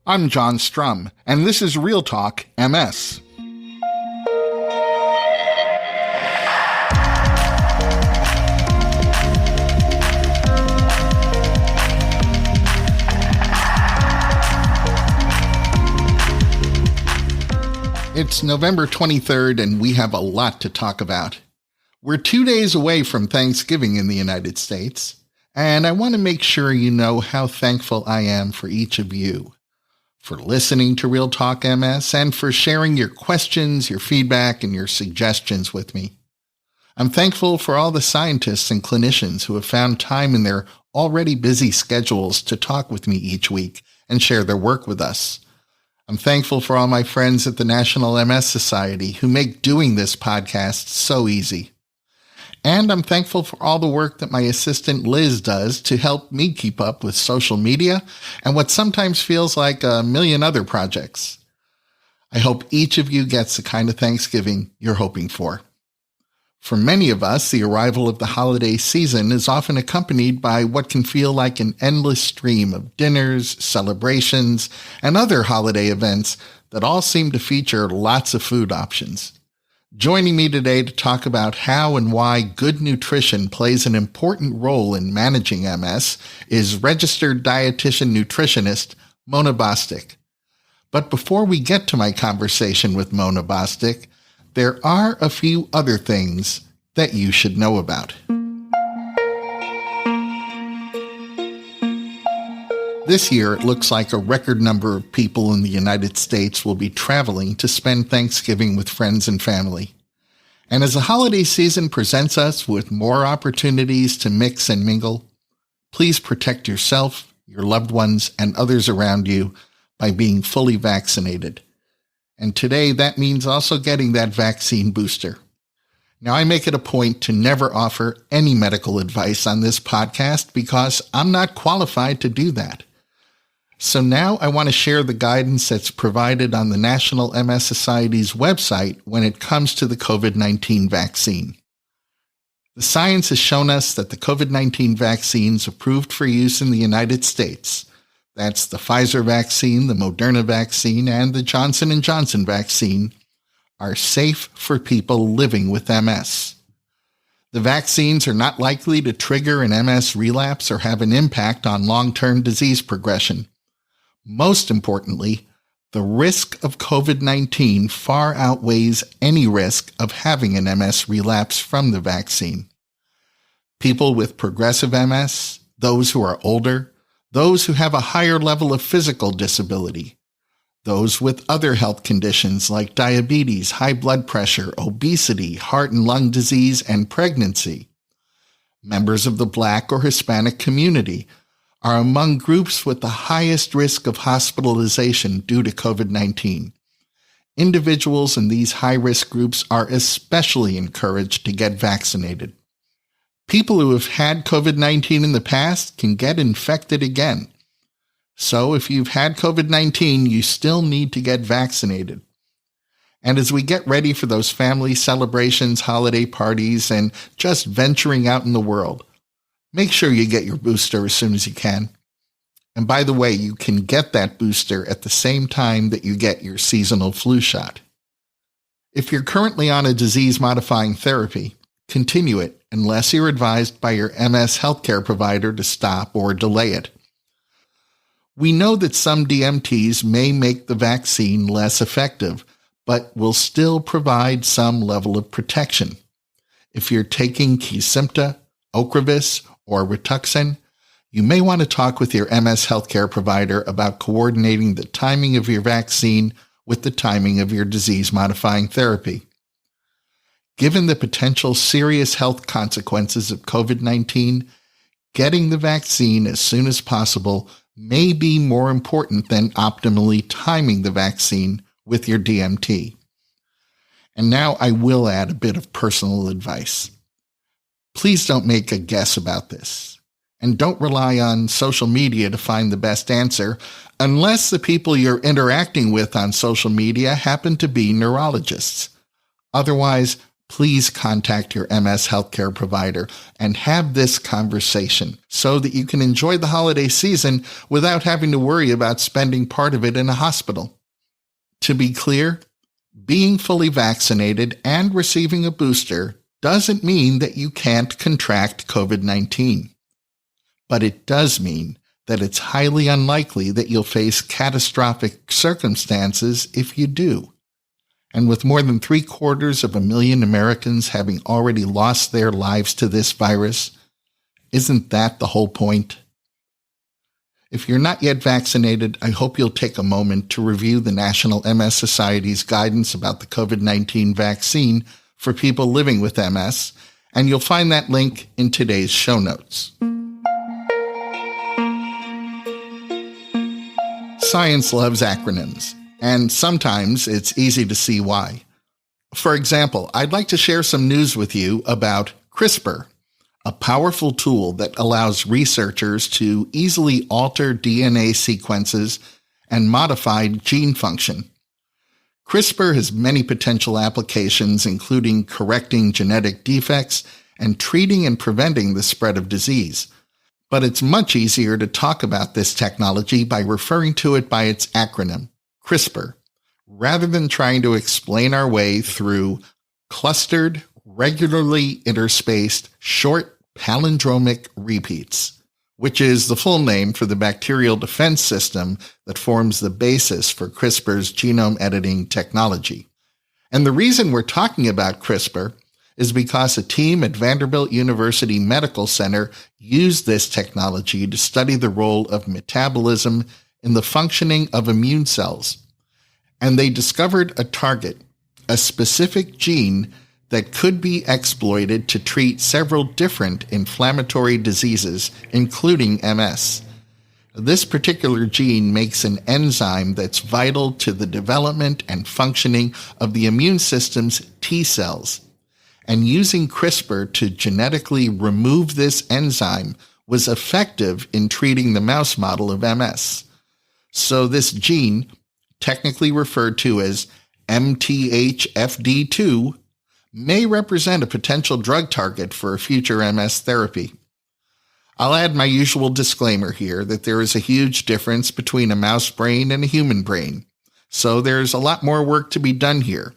I'm John Strum, and this is RealTalk MS. It's November 23rd, and we have a lot to talk about. We're 2 days away from Thanksgiving in the United States, and I want to make sure you know how thankful I am for each of you, for listening to Real Talk MS, and for sharing your questions, your feedback, and your suggestions with me. I'm thankful for all the scientists and clinicians who have found time in their already busy schedules to talk with me each week and share their work with us. I'm thankful for all my friends at the National MS Society who make doing this podcast so easy. And I'm thankful for all the work that my assistant Liz does to help me keep up with social media and what sometimes feels like a million other projects. I hope each of you gets the kind of Thanksgiving you're hoping for. For many of us, the arrival of the holiday season is often accompanied by what can feel like an endless stream of dinners, celebrations, and other holiday events that all seem to feature lots of food options. Joining me today to talk about how and why good nutrition plays an important role in managing MS is registered dietitian-nutritionist Mona Bostick. But before we get to my conversation with Mona Bostick, there are a few other things that you should know about. This year, it looks like a record number of people in the United States will be traveling to spend Thanksgiving with friends and family. And as the holiday season presents us with more opportunities to mix and mingle, please protect yourself, your loved ones, and others around you by being fully vaccinated. And today, that means also getting that vaccine booster. Now, I make it a point to never offer any medical advice on this podcast because I'm not qualified to do that. So now I want to share the guidance that's provided on the National MS Society's website when it comes to the COVID-19 vaccine. The science has shown us that the COVID-19 vaccines approved for use in the United States, that's the Pfizer vaccine, the Moderna vaccine, and the Johnson & Johnson vaccine, are safe for people living with MS. The vaccines are not likely to trigger an MS relapse or have an impact on long-term disease progression. Most importantly, the risk of COVID-19 far outweighs any risk of having an MS relapse from the vaccine. People with progressive MS, those who are older, those who have a higher level of physical disability, those with other health conditions like diabetes, high blood pressure, obesity, heart and lung disease, and pregnancy, members of the Black or Hispanic community are among groups with the highest risk of hospitalization due to COVID-19. Individuals in these high-risk groups are especially encouraged to get vaccinated. People who have had COVID-19 in the past can get infected again. So if you've had COVID-19, you still need to get vaccinated. And as we get ready for those family celebrations, holiday parties, and just venturing out in the world, make sure you get your booster as soon as you can. And by the way, you can get that booster at the same time that you get your seasonal flu shot. If you're currently on a disease-modifying therapy, continue it unless you're advised by your MS healthcare provider to stop or delay it. We know that some DMTs may make the vaccine less effective, but will still provide some level of protection. If you're taking Kesimpta, Ocrevus, or Rituxan, you may want to talk with your MS healthcare provider about coordinating the timing of your vaccine with the timing of your disease-modifying therapy. Given the potential serious health consequences of COVID-19, getting the vaccine as soon as possible may be more important than optimally timing the vaccine with your DMT. And now I will add a bit of personal advice. Please don't make a guess about this, and don't rely on social media to find the best answer unless the people you're interacting with on social media happen to be neurologists. Otherwise, please contact your MS healthcare provider and have this conversation so that you can enjoy the holiday season without having to worry about spending part of it in a hospital. To be clear, being fully vaccinated and receiving a booster doesn't mean that you can't contract COVID-19. But it does mean that it's highly unlikely that you'll face catastrophic circumstances if you do. And with more than 750,000 Americans having already lost their lives to this virus, isn't that the whole point? If you're not yet vaccinated, I hope you'll take a moment to review the National MS Society's guidance about the COVID-19 vaccine for people living with MS, and you'll find that link in today's show notes. Science loves acronyms, and sometimes it's easy to see why. For example, I'd like to share some news with you about CRISPR, a powerful tool that allows researchers to easily alter DNA sequences and modify gene function. CRISPR has many potential applications, including correcting genetic defects and treating and preventing the spread of disease. But it's much easier to talk about this technology by referring to it by its acronym, CRISPR, rather than trying to explain our way through clustered, regularly interspaced, short palindromic repeats, which is the full name for the bacterial defense system that forms the basis for CRISPR's genome editing technology. And the reason we're talking about CRISPR is because a team at Vanderbilt University Medical Center used this technology to study the role of metabolism in the functioning of immune cells. And they discovered a target, a specific gene that could be exploited to treat several different inflammatory diseases, including MS. This particular gene makes an enzyme that's vital to the development and functioning of the immune system's T cells. And using CRISPR to genetically remove this enzyme was effective in treating the mouse model of MS. So this gene, technically referred to as MTHFD2, may represent a potential drug target for a future MS therapy. I'll add my usual disclaimer here that there is a huge difference between a mouse brain and a human brain, so there's a lot more work to be done here.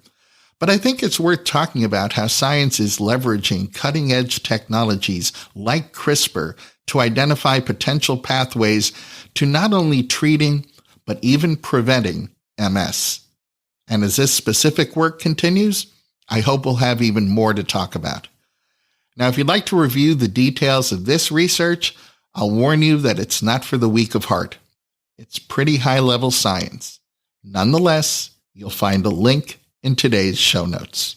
But I think it's worth talking about how science is leveraging cutting-edge technologies like CRISPR to identify potential pathways to not only treating, but even preventing MS. And as this specific work continues, I hope we'll have even more to talk about. Now, if you'd like to review the details of this research, I'll warn you that it's not for the weak of heart. It's pretty high-level science. Nonetheless, you'll find a link in today's show notes.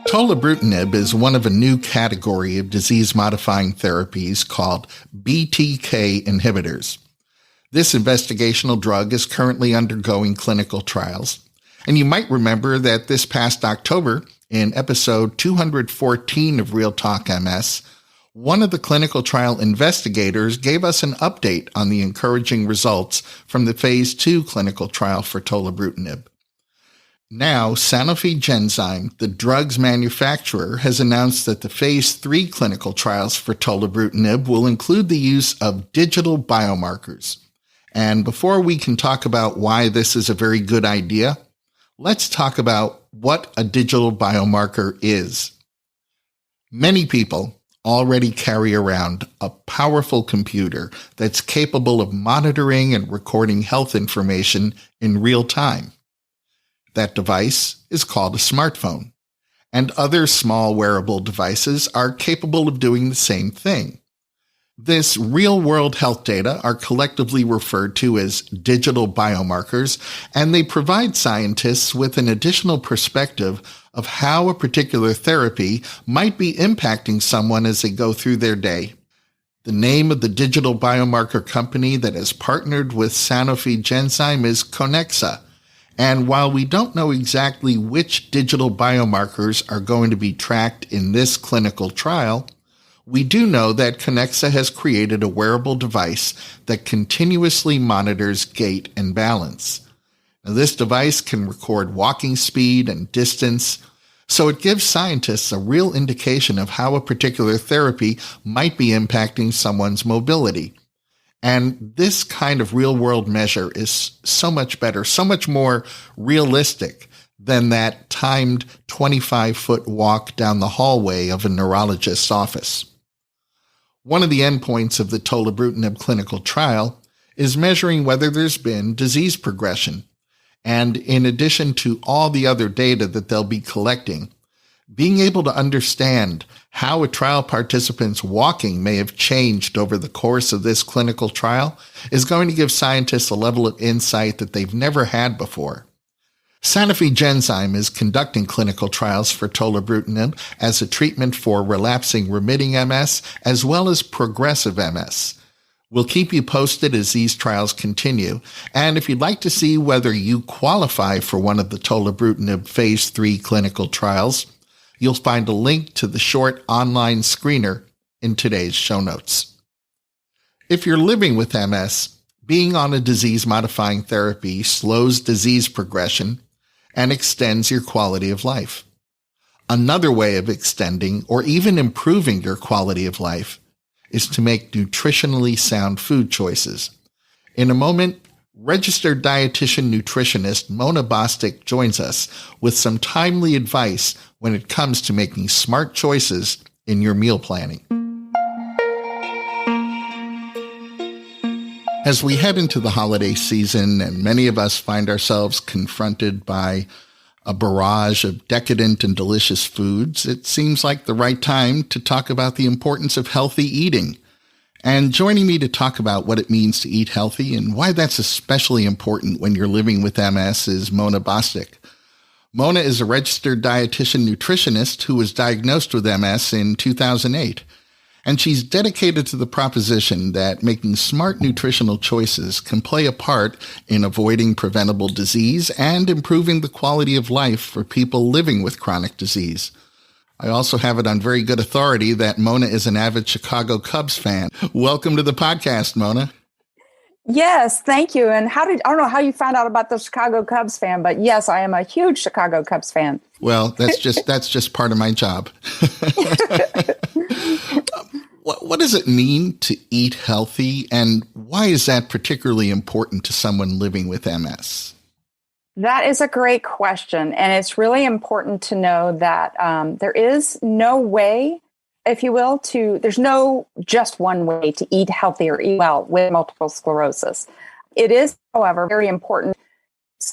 Tolebrutinib is one of a new category of disease-modifying therapies called BTK inhibitors. This investigational drug is currently undergoing clinical trials. And you might remember that this past October, in episode 214 of RealTalk MS, one of the clinical trial investigators gave us an update on the encouraging results from the phase 2 clinical trial for Tolebrutinib. Now, Sanofi Genzyme, the drug's manufacturer, has announced that the phase 3 clinical trials for Tolebrutinib will include the use of digital biomarkers. And before we can talk about why this is a very good idea, let's talk about what a digital biomarker is. Many people already carry around a powerful computer that's capable of monitoring and recording health information in real time. That device is called a smartphone, and other small wearable devices are capable of doing the same thing. This real-world health data are collectively referred to as digital biomarkers, and they provide scientists with an additional perspective of how a particular therapy might be impacting someone as they go through their day. The name of the digital biomarker company that has partnered with Sanofi Genzyme is Conexa, and while we don't know exactly which digital biomarkers are going to be tracked in this clinical trial, we do know that Conexa has created a wearable device that continuously monitors gait and balance. Now, this device can record walking speed and distance, so it gives scientists a real indication of how a particular therapy might be impacting someone's mobility. And this kind of real-world measure is so much better, so much more realistic than that timed 25-foot walk down the hallway of a neurologist's office. One of the endpoints of the Tolebrutinib clinical trial is measuring whether there's been disease progression. And in addition to all the other data that they'll be collecting, being able to understand how a trial participant's walking may have changed over the course of this clinical trial is going to give scientists a level of insight that they've never had before. Sanofi Genzyme is conducting clinical trials for Tolebrutinib as a treatment for relapsing-remitting MS as well as progressive MS. We'll keep you posted as these trials continue, and if you'd like to see whether you qualify for one of the Tolebrutinib Phase 3 clinical trials, you'll find a link to the short online screener in today's show notes. If you're living with MS, being on a disease-modifying therapy slows disease progression and extends your quality of life. Another way of extending or even improving your quality of life is to make nutritionally sound food choices. In a moment, registered dietitian-nutritionist Mona Bostick joins us with some timely advice when it comes to making smart choices in your meal planning. As we head into the holiday season, and many of us find ourselves confronted by a barrage of decadent and delicious foods, it seems like the right time to talk about the importance of healthy eating. And joining me to talk about what it means to eat healthy and why that's especially important when you're living with MS is Mona Bostick. Mona is a registered dietitian-nutritionist who was diagnosed with MS in 2008. And she's dedicated to the proposition that making smart nutritional choices can play a part in avoiding preventable disease and improving the quality of life for people living with chronic disease. I also have it on very good authority that Mona is an avid Chicago Cubs fan. Welcome to the podcast, Mona. Yes, thank you. And I don't know how you found out about the Chicago Cubs fan, but yes, I am a huge Chicago Cubs fan. Well, that's just part of my job. What does it mean to eat healthy, and why is that particularly important to someone living with MS? That is a great question, and it's really important to know that there is no way, if you will, there's no just one way to eat healthy or eat well with multiple sclerosis. It is, however, very important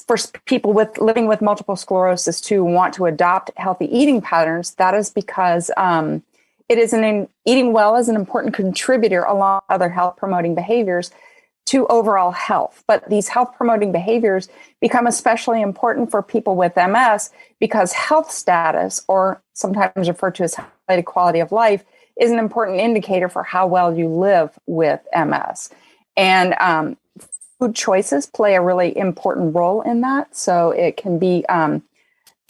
for people living with multiple sclerosis to want to adopt healthy eating patterns. That is because eating well is an important contributor along with other health promoting behaviors to overall health. But these health promoting behaviors become especially important for people with MS because health status, or sometimes referred to as health-related quality of life, is an important indicator for how well you live with MS. And food choices play a really important role in that. So it can be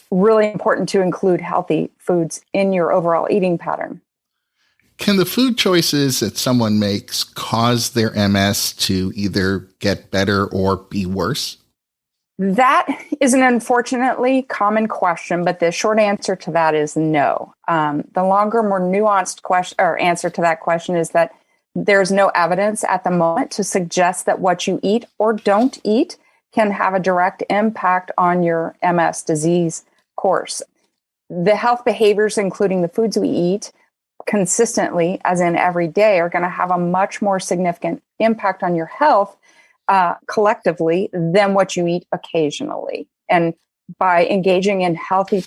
really important to include healthy foods in your overall eating pattern. Can the food choices that someone makes cause their MS to either get better or be worse? That is an unfortunately common question, but the short answer to that is no. The longer, more nuanced answer to that question is that there's no evidence at the moment to suggest that what you eat or don't eat can have a direct impact on your MS disease course. The health behaviors, including the foods we eat, consistently, as in every day, are going to have a much more significant impact on your health collectively than what you eat occasionally. And by engaging in healthy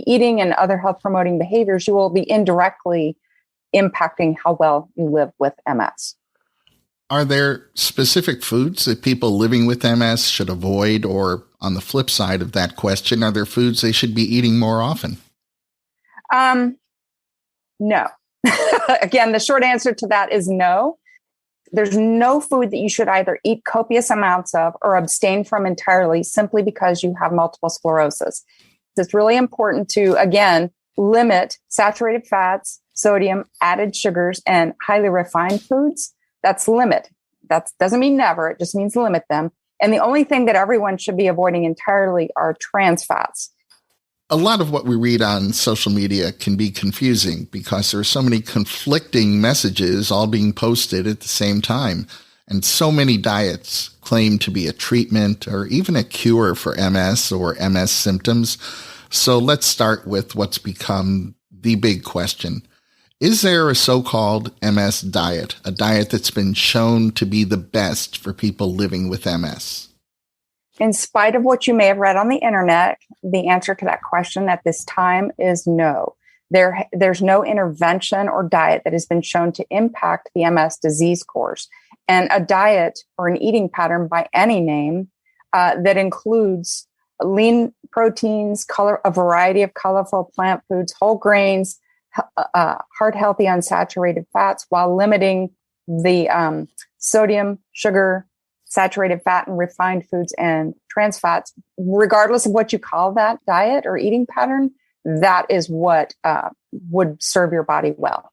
eating and other health promoting behaviors, you will be indirectly impacting how well you live with MS. Are there specific foods that people living with MS should avoid? Or on the flip side of that question, are there foods they should be eating more often? No. Again, the short answer to that is no. There's no food that you should either eat copious amounts of or abstain from entirely simply because you have multiple sclerosis. It's really important to, again, limit saturated fats, sodium, added sugars, and highly refined foods. That's limit. That doesn't mean never. It just means limit them. And the only thing that everyone should be avoiding entirely are trans fats. A lot of what we read on social media can be confusing because there are so many conflicting messages all being posted at the same time. And so many diets claim to be a treatment or even a cure for MS or MS symptoms. So let's start with what's become the big question. Is there a so-called MS diet, a diet that's been shown to be the best for people living with MS? In spite of what you may have read on the internet, the answer to that question at this time is no. There's no intervention or diet that has been shown to impact the MS disease course. And a diet or an eating pattern by any name that includes lean proteins, a variety of colorful plant foods, whole grains, heart-healthy unsaturated fats, while limiting the sodium, sugar, saturated fat, and refined foods and trans fats, regardless of what you call that diet or eating pattern, that is what would serve your body well.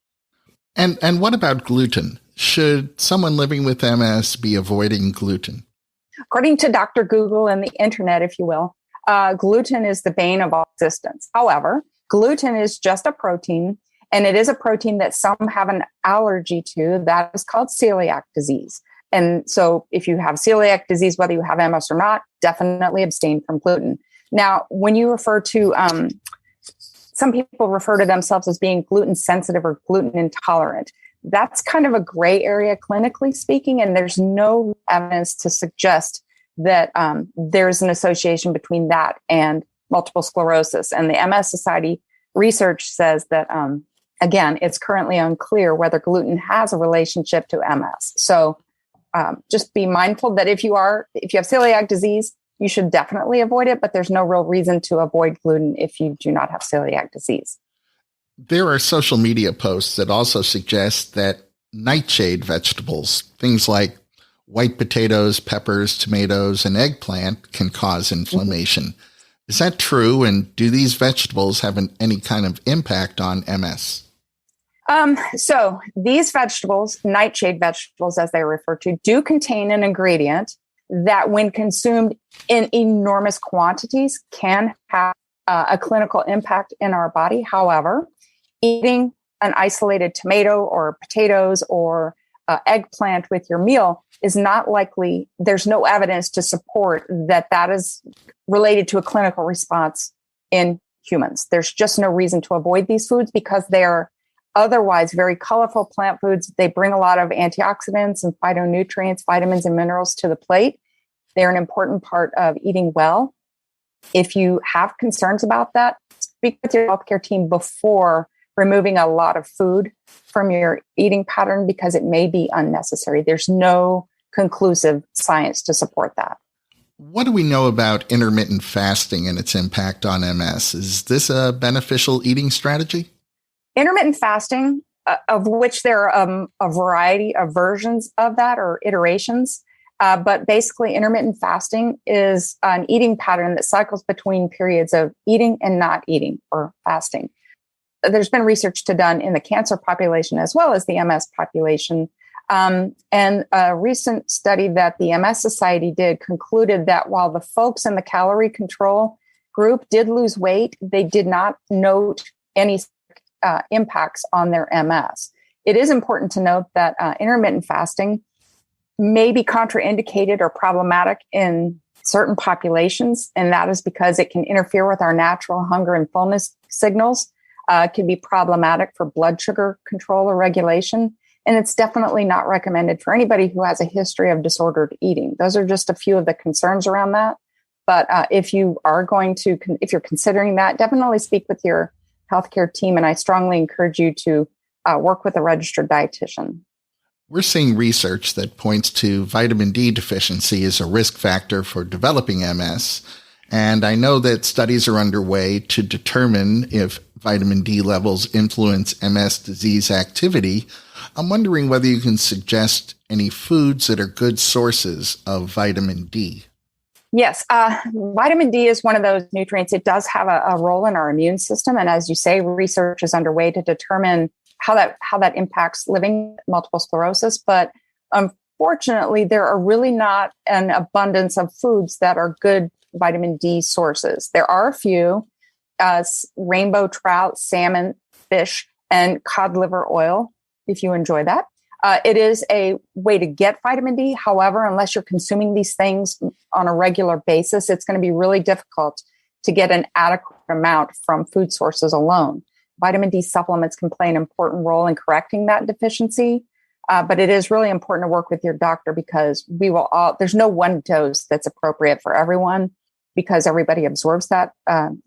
And what about gluten? Should someone living with MS be avoiding gluten? According to Dr. Google and the internet, if you will, gluten is the bane of all existence. However, gluten is just a protein, and it is a protein that some have an allergy to. That is called celiac disease. And so if you have celiac disease, whether you have MS or not, definitely abstain from gluten. Now, when you refer to, some people refer to themselves as being gluten sensitive or gluten intolerant. That's kind of a gray area clinically speaking, and there's no evidence to suggest that there's an association between that and multiple sclerosis. And the MS Society research says that, again, it's currently unclear whether gluten has a relationship to MS. So just be mindful that if you have celiac disease, you should definitely avoid it, but there's no real reason to avoid gluten if you do not have celiac disease. There are social media posts that also suggest that nightshade vegetables, things like white potatoes, peppers, tomatoes, and eggplant, can cause inflammation. Mm-hmm. Is that true? And do these vegetables have any kind of impact on MS? So these vegetables, nightshade vegetables, as they refer to, do contain an ingredient that when consumed in enormous quantities can have a clinical impact in our body. However, eating an isolated tomato or potatoes or eggplant with your meal is not likely. There's no evidence to support that is related to a clinical response in humans. There's just no reason to avoid these foods because they're otherwise very colorful plant foods. They bring a lot of antioxidants and phytonutrients, vitamins and minerals to the plate. They're an important part of eating well. If you have concerns about that, speak with your healthcare team before removing a lot of food from your eating pattern because it may be unnecessary. There's no conclusive science to support that. What do we know about intermittent fasting and its impact on MS? Is this a beneficial eating strategy? Intermittent fasting, of which there are a variety of versions of that or iterations, but basically intermittent fasting is an eating pattern that cycles between periods of eating and not eating or fasting. There's been research done in the cancer population as well as the MS population. And a recent study that the MS Society did concluded that while the folks in the calorie control group did lose weight, they did not note any impacts on their MS. It is important to note that intermittent fasting may be contraindicated or problematic in certain populations, and that is because it can interfere with our natural hunger and fullness signals. It can be problematic for blood sugar control or regulation, and it's definitely not recommended for anybody who has a history of disordered eating. Those are just a few of the concerns around that. But if you're considering that, definitely speak with your healthcare team, and I strongly encourage you to work with a registered dietitian. We're seeing research that points to vitamin D deficiency as a risk factor for developing MS, and I know that studies are underway to determine if vitamin D levels influence MS disease activity. I'm wondering whether you can suggest any foods that are good sources of vitamin D. Yes, vitamin D is one of those nutrients. It does have a role in our immune system. And as you say, research is underway to determine how that impacts living multiple sclerosis. But unfortunately, there are really not an abundance of foods that are good vitamin D sources. There are a few, rainbow trout, salmon, fish, and cod liver oil, if you enjoy that. It is a way to get vitamin D. However, unless you're consuming these things on a regular basis, it's going to be really difficult to get an adequate amount from food sources alone. Vitamin D supplements can play an important role in correcting that deficiency, but it is really important to work with your doctor because there's no one dose that's appropriate for everyone because everybody absorbs that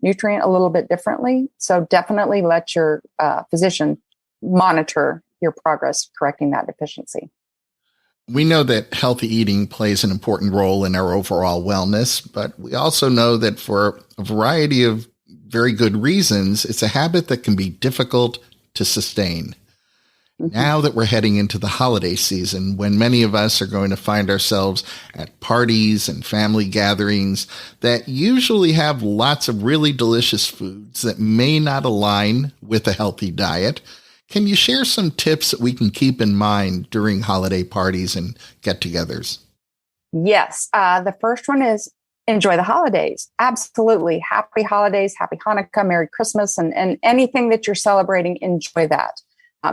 nutrient a little bit differently. So definitely let your physician monitor your progress correcting that deficiency. We know that healthy eating plays an important role in our overall wellness, but we also know that for a variety of very good reasons, it's a habit that can be difficult to sustain. Mm-hmm. Now that we're heading into the holiday season, when many of us are going to find ourselves at parties and family gatherings that usually have lots of really delicious foods that may not align with a healthy diet, can you share some tips that we can keep in mind during holiday parties and get-togethers? Yes. The first one is enjoy the holidays. Absolutely. Happy holidays, happy Hanukkah, Merry Christmas, and anything that you're celebrating, enjoy that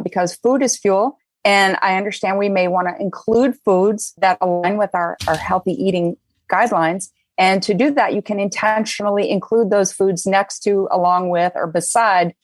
because food is fuel. And I understand we may want to include foods that align with our healthy eating guidelines. And to do that, you can intentionally include those foods next to, along with, or beside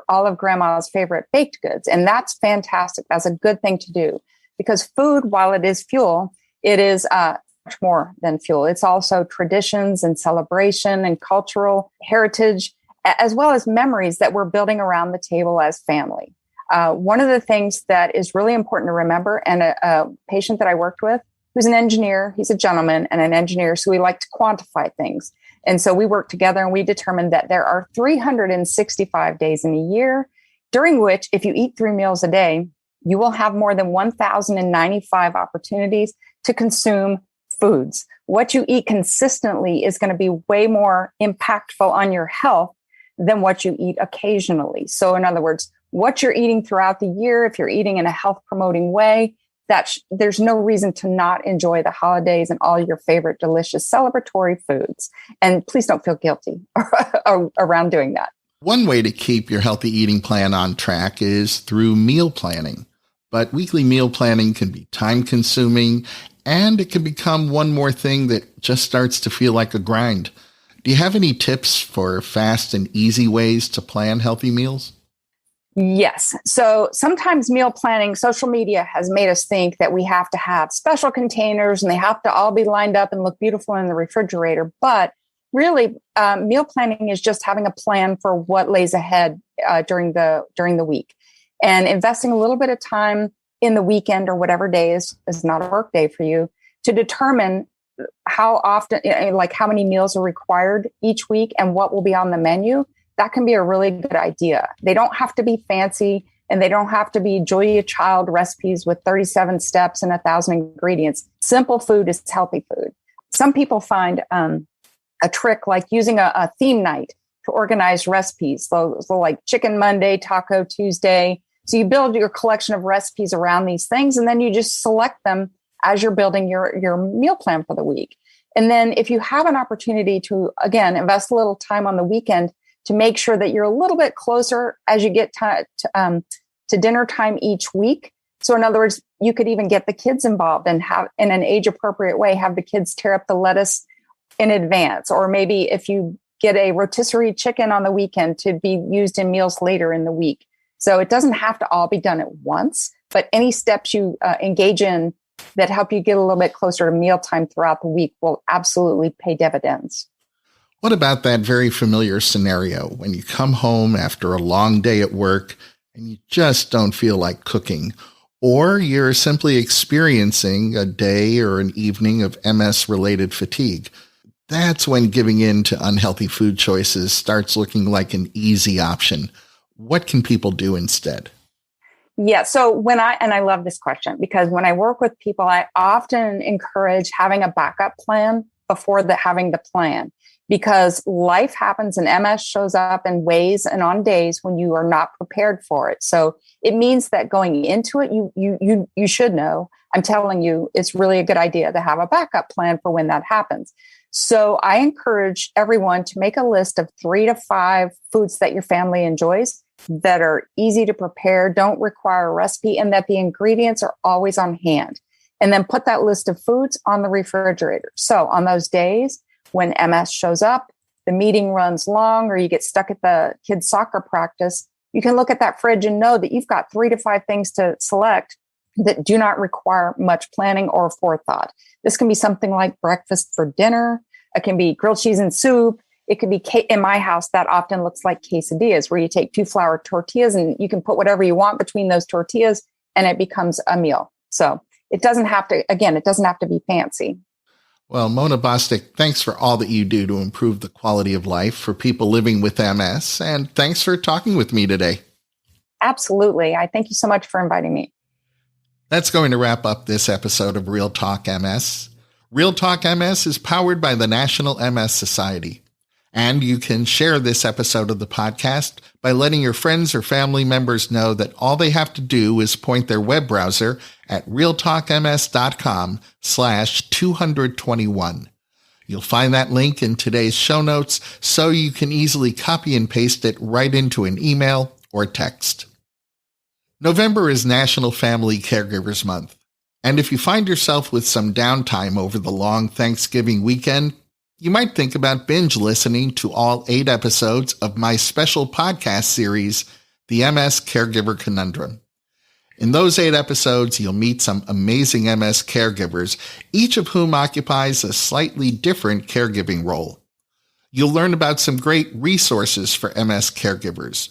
all of grandma's favorite baked goods. And that's fantastic. That's a good thing to do because food, while it is fuel, it is much more than fuel. It's also traditions and celebration and cultural heritage, as well as memories that we're building around the table as family. One of the things that is really important to remember, and a patient that I worked with, who's an engineer, he's a gentleman and an engineer, so we like to quantify things. And so we worked together and we determined that there are 365 days in a year during which if you eat 3 meals a day, you will have more than 1,095 opportunities to consume foods. What you eat consistently is going to be way more impactful on your health than what you eat occasionally. So in other words, what you're eating throughout the year, if you're eating in a health promoting way, there's no reason to not enjoy the holidays and all your favorite delicious celebratory foods. And please don't feel guilty around doing that. One way to keep your healthy eating plan on track is through meal planning. But weekly meal planning can be time consuming and it can become one more thing that just starts to feel like a grind. Do you have any tips for fast and easy ways to plan healthy meals? Yes. So sometimes meal planning, social media has made us think that we have to have special containers and they have to all be lined up and look beautiful in the refrigerator. But really, meal planning is just having a plan for what lays ahead during the week and investing a little bit of time in the weekend or whatever day is not a work day for you to determine how often, like how many meals are required each week and what will be on the menu. That can be a really good idea. They don't have to be fancy and they don't have to be Julia Child recipes with 37 steps and 1,000 ingredients. Simple food is healthy food. Some people find a trick like using a theme night to organize recipes. So like Chicken Monday, Taco Tuesday. So you build your collection of recipes around these things and then you just select them as you're building your meal plan for the week. And then if you have an opportunity to, again, invest a little time on the weekend to make sure that you're a little bit closer as you get to dinner time each week. So in other words, you could even get the kids involved and have, in an age appropriate way, have the kids tear up the lettuce in advance. Or maybe if you get a rotisserie chicken on the weekend to be used in meals later in the week. So it doesn't have to all be done at once, but any steps you engage in that help you get a little bit closer to mealtime throughout the week will absolutely pay dividends. What about that very familiar scenario when you come home after a long day at work and you just don't feel like cooking, or you're simply experiencing a day or an evening of MS-related fatigue? That's when giving in to unhealthy food choices starts looking like an easy option. What can people do instead? Yeah. So I love this question because when I work with people, I often encourage having a backup plan before having the plan. because life happens and MS shows up in ways and on days when you are not prepared for it. So it means that going into it, you should know. I'm telling you, it's really a good idea to have a backup plan for when that happens. So I encourage everyone to make a list of 3 to 5 foods that your family enjoys that are easy to prepare, don't require a recipe, and that the ingredients are always on hand. And then put that list of foods on the refrigerator. So on those days when MS shows up, the meeting runs long, or you get stuck at the kids' soccer practice, you can look at that fridge and know that you've got 3 to 5 things to select that do not require much planning or forethought. This can be something like breakfast for dinner. It can be grilled cheese and soup. It could be, in my house, that often looks like quesadillas, where you take 2 flour tortillas and you can put whatever you want between those tortillas and it becomes a meal. So it doesn't have to be fancy. Well, Mona Bostick, thanks for all that you do to improve the quality of life for people living with MS. And thanks for talking with me today. Absolutely. I thank you so much for inviting me. That's going to wrap up this episode of Real Talk MS. Real Talk MS is powered by the National MS Society. And you can share this episode of the podcast by letting your friends or family members know that all they have to do is point their web browser at realtalkms.com/221. You'll find that link in today's show notes, so you can easily copy and paste it right into an email or text. November is National Family Caregivers Month. And if you find yourself with some downtime over the long Thanksgiving weekend, you might think about binge listening to all 8 episodes of my special podcast series, The MS Caregiver Conundrum. In those 8 episodes, you'll meet some amazing MS caregivers, each of whom occupies a slightly different caregiving role. You'll learn about some great resources for MS caregivers.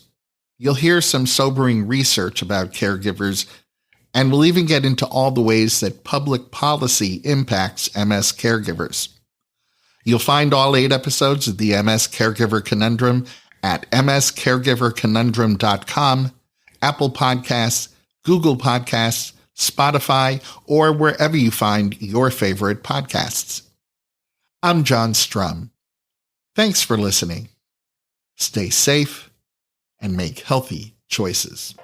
You'll hear some sobering research about caregivers, and we'll even get into all the ways that public policy impacts MS caregivers. You'll find all 8 episodes of the MS Caregiver Conundrum at mscaregiverconundrum.com, Apple Podcasts, Google Podcasts, Spotify, or wherever you find your favorite podcasts. I'm John Strum. Thanks for listening. Stay safe and make healthy choices.